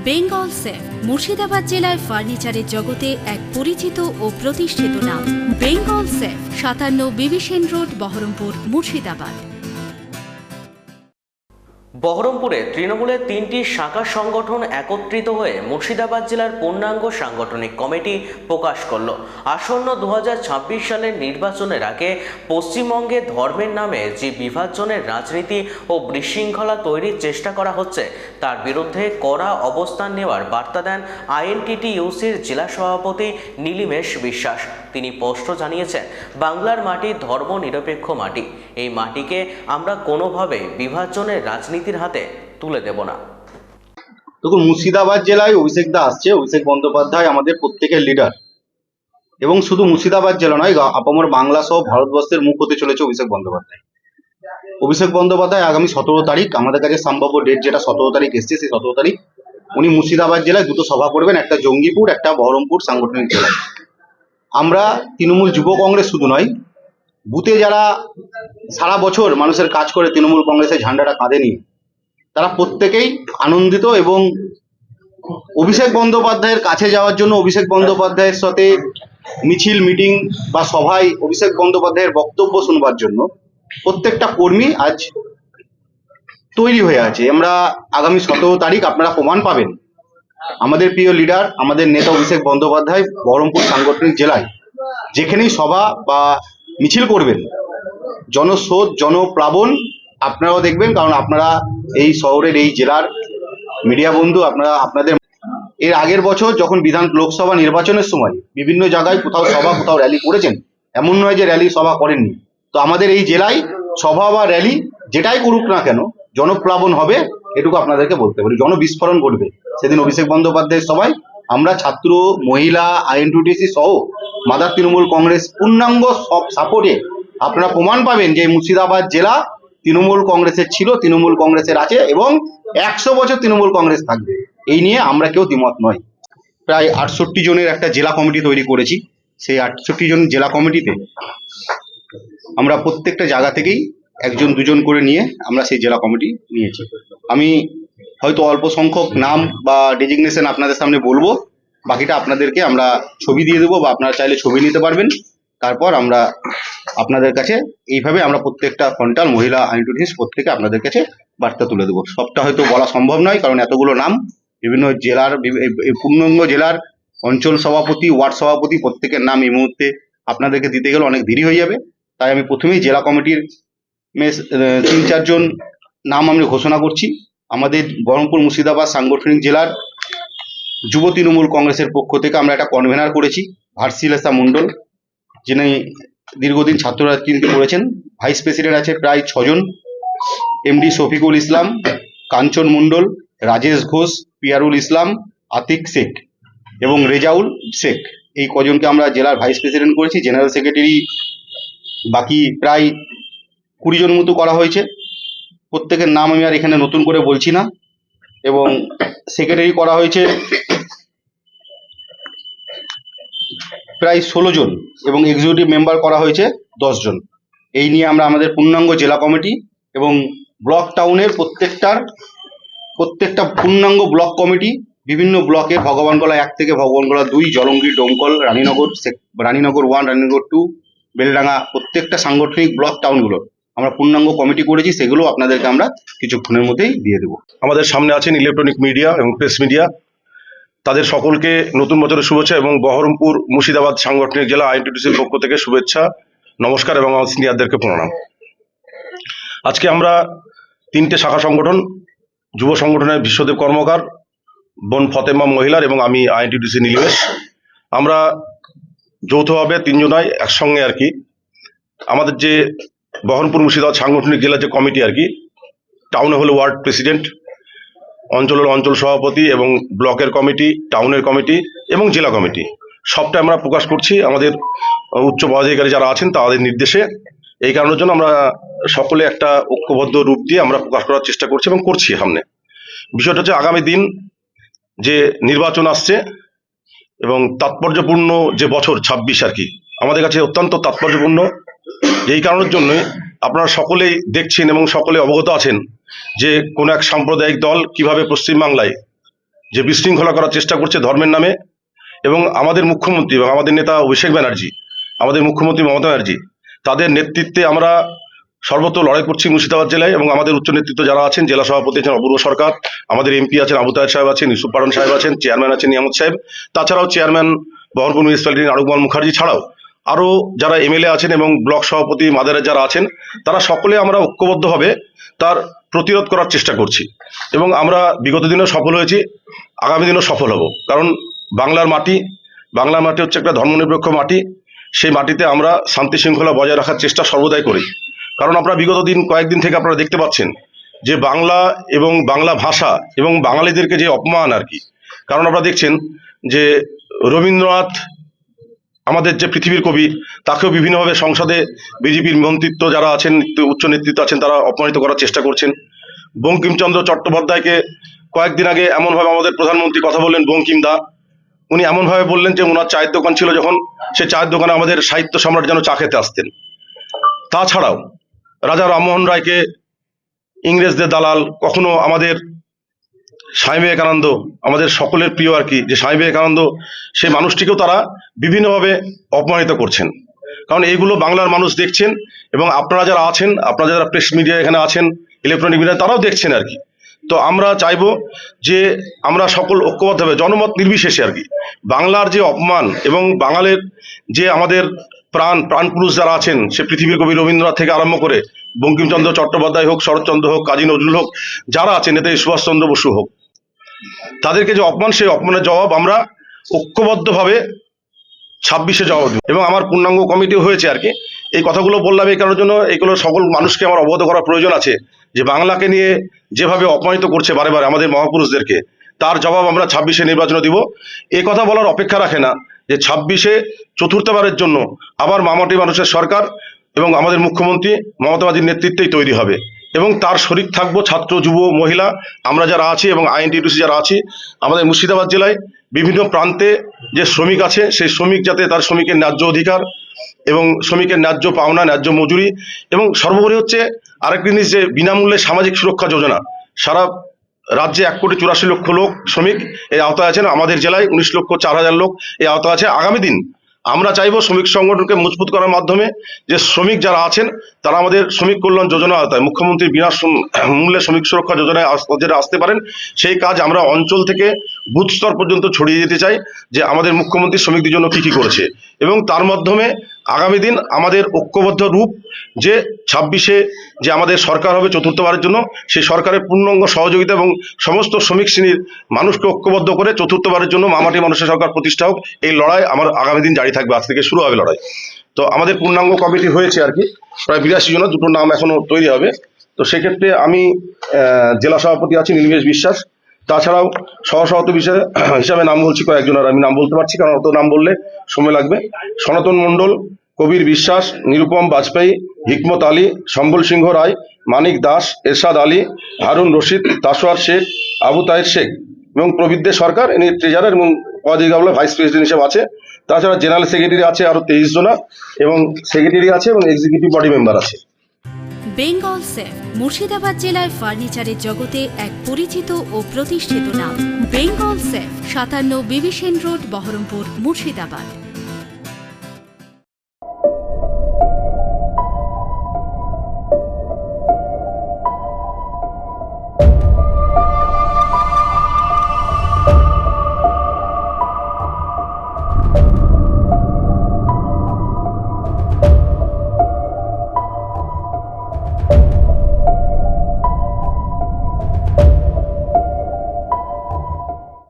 Bengal safe Murshidabad জেলায় ফার্নিচারের জগতে এক পরিচিত ও প্রতিষ্ঠিত নাম। বেঙ্গল সেফ 57 বিবি সেন রোড, বহরমপুর, মুর্শিদাবাদ। বহরমপুরে তৃণমূলের 3টি শাখা সংগঠন একত্রিত হয়ে মুর্শিদাবাদ জেলার পূর্ণাঙ্গ সাংগঠনিক কমিটি প্রকাশ করল। আসন্ন 2026 সালের নির্বাচনের আগে পশ্চিমবঙ্গে ধর্মের নামে যে বিভাজনের রাজনীতি ও বিশৃঙ্খলা তৈরির চেষ্টা করা হচ্ছে তার বিরুদ্ধে কড়া অবস্থান নেওয়ার বার্তা দেন আইএনটিটিইউসির জেলা সভাপতি নীলিমেশ বিশ্বাস। তিনি স্পষ্ট জানিয়েছেন, বাংলার মাটি ধর্ম নিরপেক্ষ মাটি। এই মাটিকে আমরা কোনোভাবে বিভাজনের রাজনীতির হাতে তুলে দেব না। দেখুন, মুর্শিদাবাদ জেলায় অভিষেক দা আসছে। অভিষেক বন্দ্যোপাধ্যায় আমাদের প্রত্যেকের লিডার, এবং শুধু মুর্শিদাবাদ জেলা নয়, আপামর বাংলা সহ ভারতবর্ষের মুখ হতে চলেছে অভিষেক বন্দ্যোপাধ্যায়। অভিষেক বন্দ্যোপাধ্যায় আগামী 17 তারিখ, আমাদের কাছে সম্ভাব্য ডেট যেটা 17 তারিখ এসছে, সেই 17 তারিখ উনি মুর্শিদাবাদ জেলায় 2টো সভা করবেন, একটা জঙ্গিপুর, একটা বহরমপুর সাংগঠনিক জেলায়। আমরা তৃণমূল যুব কংগ্রেস শুধু নয়, বুথে যারা সারা বছর মানুষের কাজ করে তৃণমূল কংগ্রেসের ঝান্ডাটা কাঁধে নিয়ে, তারা প্রত্যেকেই আনন্দিত এবং অভিষেক বন্দ্যোপাধ্যায়ের কাছে যাওয়ার জন্য, অভিষেক বন্দ্যোপাধ্যায়ের সাথে মিছিল, মিটিং বা সভায় অভিষেক বন্দ্যোপাধ্যায়ের বক্তব্য শুনবার জন্য প্রত্যেকটা কর্মী আজ তৈরি হয়ে আছে। আমরা আগামী 17 তারিখ আপনারা প্রমাণ পাবেন আমাদের প্রিয় লিডার, আমাদের নেতা অভিষেক বন্দ্যোপাধ্যায় বহরমপুর সাংগঠনিক জেলায় যেখানেই সভা বা মিছিল করবেন, জনস্রোত, জনপ্লাবন আপনারাও দেখবেন, কারণ আপনারা এই শহরের, এই জেলার মিডিয়া বন্ধু। আপনাদের এর আগের বছর যখন লোকসভা নির্বাচনের সময় বিভিন্ন জায়গায় কোথাও সভা, কোথাও র্যালি করেছেন, এমন নয় যে র্যালি সভা করেননি। তো আমাদের এই জেলায় সভা বা র্যালি যেটাই করুক না কেন, জনপ্লাবন হবে, এটুকু আপনাদেরকে বলতে পারি। জনবিস্ফোরণ ঘটবে সেদিন অভিষেক বন্দ্যোপাধ্যায়ের সভায়। আমরা ছাত্র, মহিলা, আইএনটিটিউসি সহ মাদার তৃণমূল কংগ্রেস পূর্ণাঙ্গ সব সাপোর্টে আপনারা প্রমাণ পাবেন যে মুর্শিদাবাদ জেলা তৃণমূল কংগ্রেসের ছিল, তৃণমূল কংগ্রেসের আছে এবং 100 বছর তৃণমূল কংগ্রেস থাকবে। এই নিয়ে আমরা কেউ দ্বিমত নয়। প্রায় 68 জনের একটা জেলা কমিটি তৈরি করেছি। সেই 68 জন জেলা কমিটিতে আমরা প্রত্যেকটা জায়গা থেকেই 1-2 জন করে নিয়ে আমরা সেই জেলা কমিটি নিয়েছি। আমি হয়তো অল্প সংখ্যক নাম বা ডেজিগনেশন আপনাদের সামনে বলবো, বাকিটা আপনাদেরকে আমরা ছবি দিয়ে দেবো, বা আপনারা চাইলে ছবি নিতে পারবেন। তারপর আমরা আপনাদের কাছে এইভাবে আমরা প্রত্যেকটা ফ্রন্টাল, মহিলা, আইনটিটিউস প্রত্যেকে আপনাদের কাছে বার্তা তুলে দেবো। সবটা হয়তো বলা সম্ভব নয়, কারণ এতগুলো নাম, বিভিন্ন জেলার, পূর্ণাঙ্গ জেলার অঞ্চল সভাপতি, ওয়ার্ড সভাপতি, প্রত্যেকের নাম এই মুহূর্তে আপনাদেরকে দিতে গেলে অনেক দেরি হয়ে যাবে। তাই আমি প্রথমেই জেলা কমিটির 3-4 জন নাম আমি ঘোষণা করছি। আমাদের বহরমপুর মুর্শিদাবাদ সাংগঠনিক জেলার যুব তৃণমূল কংগ্রেসের পক্ষ থেকে আমরা একটা কনভেনার করেছি, ভার্সিলেসা মণ্ডল, যিনি দীর্ঘদিন ছাত্র রাজনীতি করেছেন। ভাইস প্রেসিডেন্ট আছে প্রায় 6 জন, এমডি শফিকুল ইসলাম, কাঞ্চন মণ্ডল, রাজেশ ঘোষ, পিয়ারুল ইসলাম, আতিক শেখ এবং রেজাউল শেখ। এই কজনকে আমরা জেলার ভাইস প্রেসিডেন্ট করেছি। জেনারেল সেক্রেটারি বাকি প্রায় 20 জন মতো করা হয়েছে। প্রত্যেকের নাম আমি আর এখানে নতুন করে বলছি না। এবং সেক্রেটারি করা হয়েছে প্রায় 16 জন এবং এক্সিকিউটিভ মেম্বার করা হয়েছে 10 জন। এই নিয়ে আমরা আমাদের পূর্ণাঙ্গ জেলা কমিটি এবং ব্লক টাউনের প্রত্যেকটা পূর্ণাঙ্গ ব্লক কমিটি, বিভিন্ন ব্লকে, ভগবানগোলা 1 থেকে ভগবানগোলা 2, জলঙ্গির, ডোমকল, রানীনগর 1, রানীনগর 2, বেলডাঙ্গা, প্রত্যেকটা সাংগঠনিক ব্লক টাউনগুলো আমরা পূর্ণাঙ্গ কমিটি করেছি। সেগুলো আপনাদেরকে আমরা কিছুক্ষণের মধ্যেই দিয়ে দেবো। আমাদের সামনে আছেন ইলেকট্রনিক মিডিয়া এবং প্রেস মিডিয়া, তাদের সকলকে নতুন বছরের শুভেচ্ছা এবং বহরমপুর মুর্শিদাবাদ সাংগঠনিক জেলা আইএনটিটিউসির পক্ষ থেকে শুভেচ্ছা, নমস্কার এবং আমার সিনিয়রদেরকে প্রণাম। আজকে আমরা 3টে শাখা সংগঠন, যুব সংগঠনের বিশ্বদেব কর্মকার, বোন ফতেমা মহিলার এবং আমি আইএনটিটিউসি নীলিমেশ, আমরা যৌথভাবে 3 জনাই একসঙ্গে আর কি আমাদের যে বহরমপুর মুর্শিদাবাদ সাংগঠনিক জেলার যে কমিটি আর কি, টাউনে হলো ওয়ার্ড প্রেসিডেন্ট, অঞ্চল হলো অঞ্চল সভাপতি এবং ব্লকের কমিটি, টাউনের কমিটি এবং জেলা কমিটি, সবটা আমরা প্রকাশ করছি আমাদের উচ্চ পদাধিকারী যারা আছেন তাদের নির্দেশে। এই কারণের জন্য আমরা সকলে একটা ঐক্যবদ্ধ রূপ দিয়ে আমরা প্রকাশ করার চেষ্টা করছি এবং করছি সামনে। বিষয়টা হচ্ছে আগামী দিন যে নির্বাচন আসছে এবং তাৎপর্যপূর্ণ যে বছর 26 আর কি, আমাদের কাছে অত্যন্ত তাৎপর্যপূর্ণ। এই কারণের জন্যই আপনারা সকলেই দেখছেন এবং সকলে অবগত আছেন যে কোন এক সাম্প্রদায়িক দল কিভাবে পশ্চিমবাংলায় যে বিশৃঙ্খলা করার চেষ্টা করছে ধর্মের নামে, এবং আমাদের মুখ্যমন্ত্রী এবং আমাদের নেতা অভিষেক ব্যানার্জি, আমাদের মুখ্যমন্ত্রী মমতা ব্যানার্জি, তাদের নেতৃত্বে আমরা সর্বত্র লড়াই করছি মুর্শিদাবাদ জেলায়। এবং আমাদের উচ্চ নেতৃত্ব যারা আছেন, জেলা সভাপতি আছেন অপূর্ব সরকার, আমাদের এমপি আছেন আবু তাহের সাহেব আছেন, ইউসুফ পাঠান সাহেব আছেন, চেয়ারম্যান আছেন নিয়ামত সাহেব, তাছাড়াও চেয়ারম্যান বহরমপুর মিউনিসিপ্যালিটির নারুকমল মুখার্জি ছাড়াও আরও যারা এমএলএ আছেন এবং ব্লক সভাপতি মাদারের যারা আছেন, তারা সকলে আমরা ঐক্যবদ্ধভাবে তার প্রতিরোধ করার চেষ্টা করছি। এবং আমরা বিগত দিনেও সফল হয়েছি, আগামী দিনেও সফল হব। কারণ বাংলার মাটি হচ্ছে একটা ধর্মনিরপেক্ষ মাটি। সেই মাটিতে আমরা শান্তি শৃঙ্খলা বজায় রাখার চেষ্টা সর্বদাই করি। কারণ আপনারা বিগত কয়েকদিন থেকে আপনারা দেখতে পাচ্ছেন যে বাংলা এবং বাংলা ভাষা এবং বাঙালিদেরকে যে অপমান আর কি। কারণ আপনারা দেখছেন যে রবীন্দ্রনাথ আমাদের যে পৃথিবীর কবি, তাকেও বিভিন্নভাবে সংসদে বিজেপির মন্ত্রিত্ব যারা আছেন, উচ্চ নেতৃত্ব আছেন, তারা অপমানিত করার চেষ্টা করছেন। বঙ্কিমচন্দ্র চট্টোপাধ্যায়কে কয়েকদিন আগে এমনভাবে আমাদের প্রধানমন্ত্রী কথা বললেন, বঙ্কিম দা, উনি এমনভাবে বললেন যে ওনার চায়ের দোকান ছিল, যখন সে চায়ের দোকানে আমাদের সাহিত্য সম্রাট যেন চা খেতে আসতেন। তাছাড়াও রাজা রামমোহন রায়কে ইংরেজদের দালাল, কখনো আমাদের স্বামী বিবেকানন্দ, আমাদের সকলের প্রিয় আর কি, যে স্বামী বিবেকানন্দ, সেই মানুষটিকেও তারা বিভিন্নভাবে অপমানিত করছেন। কারণ এইগুলো বাংলার মানুষ দেখছেন, এবং আপনারা যারা আছেন, আপনারা যারা প্রেস মিডিয়া এখানে আছেন, ইলেকট্রনিক মিডিয়া, তারাও দেখছেন আর কি। তো আমরা চাইবো যে আমরা সকল ঐক্যবদ্ধভাবে জনমত নির্বিশেষে আর কি বাংলার যে অপমান এবং বাঙালির যে আমাদের প্রাণ পুরুষ যারা আছেন, সে পৃথিবীর কবি রবীন্দ্রনাথ থেকে আরম্ভ করে বঙ্কিমচন্দ্র চট্টোপাধ্যায় হোক, শরৎচন্দ্র হোক, কাজী নজরুল হোক, যারা আছেন, নেতাজি সুভাষচন্দ্র বসু হোক, তাদেরকে যে অপমান, সেই অপমানের জবাব আমরা ঐক্যবদ্ধভাবে 26-এ জবাব দেব। এবং আমার পূর্ণাঙ্গ কমিটি হয়েছে আর কি। এই কথাগুলো বললাম এই কারণের জন্য, এগুলো সকল মানুষকে আমার অবগত করার প্রয়োজন আছে যে বাংলাকে নিয়ে যেভাবে অপমানিত করছে বারে বারে আমাদের মহাপুরুষদেরকে, তার জবাব আমরা 26-এ নির্বাচনে দিব। এই কথা বলার অপেক্ষা রাখে না যে 26-এ চতুর্থবারের জন্য আবার মামাটি মানুষের সরকার এবং আমাদের মুখ্যমন্ত্রী মমতা ব্যানার্জির নেতৃত্বেই তৈরি হবে, এবং তার শরিক থাকবো ছাত্র, যুব, মহিলা, আমরা যারা আছি, এবং আইএনটিটিউসি যারা আছি। আমাদের মুর্শিদাবাদ জেলায় বিভিন্ন প্রান্তে যে শ্রমিক আছে, সেই শ্রমিক যাতে তার শ্রমিকের ন্যায্য অধিকার এবং শ্রমিকের ন্যায্য পাওনা, ন্যায্য মজুরি, এবং সর্বোপরি হচ্ছে আরেকটি জিনিস, যে বিনামূল্যে সামাজিক সুরক্ষা যোজনা। সারা রাজ্যে 1,84,00,000 লোক শ্রমিক এই আওতায় আছেন, আমাদের জেলায় 19,04,000 লোক এই আওতায় আছে। আগামী দিন আমরা চাইবো শ্রমিক সংগঠনকে মজবুত করার মাধ্যমে যে শ্রমিক যারা আছেন, তারা আমাদের শ্রমিক কল্যাণ যোজনা আওতায়, মুখ্যমন্ত্রীর বিনা মূল্যে শ্রমিক সুরক্ষা যোজনায় যারা আসতে পারেন, সেই কাজ আমরা অঞ্চল থেকে বুথ স্তর পর্যন্ত ছড়িয়ে যেতে চাই, যে আমাদের মুখ্যমন্ত্রী শ্রমিকদের জন্য কি করেছে। এবং তার মাধ্যমে আগামী দিন আমাদের ঐক্যবদ্ধ রূপ, যে 26-এ যে আমাদের সরকার হবে চতুর্থবারের জন্য, সেই সরকারের পূর্ণাঙ্গ সহযোগিতা এবং সমস্ত শ্রমিক শ্রেণীর মানুষকে ঐক্যবদ্ধ করে চতুর্থবারের জন্য মামাটি মানুষের সরকার প্রতিষ্ঠা হোক, এই লড়াই আমার আগামী দিন জারি থাকবে। আজ থেকে শুরু হবে লড়াই। তো আমাদের পূর্ণাঙ্গ কমিটি হয়েছে আর কি, প্রায় 82 জন, দুটো নাম এখনো তৈরি হবে। তো সেক্ষেত্রে আমি জেলা সভাপতি আছি নীলমেশ বিশ্বাস, তাছাড়াও সহসভাপতি হিসাবে নাম বলছি কয়েকজনের, আমি নাম বলতে পারছি কারণ অত নাম বললে সময় লাগবে। সনাতন মণ্ডল, কবির বিশ্বাস, নিরুপম বাজপেয়ী, হিকমত আলী, সম্বল সিংহ রায়, মানিক দাস, এরশাদ আলী, হারুন রশিদ, তাসোয়ার শেখ, আবু তাহের শেখ এবং প্রবীর সরকার, ইনি ট্রেজারার এবং পদাধিকারী ভাইস প্রেসিডেন্ট হিসেবে আছে। তাছাড়া জেনারেল সেক্রেটারি আছে আরো 23 জনা, এবং সেক্রেটারি আছে এবং এক্সিকিউটিভ বডি মেম্বার আছে। বেঙ্গল সেফ মুর্শিদাবাদ জেলায় ফার্নিচারের জগতে এক পরিচিত ও প্রতিষ্ঠিত নাম। Bengal safe 57 Bibhishan road, Baharampur, Murshidabad.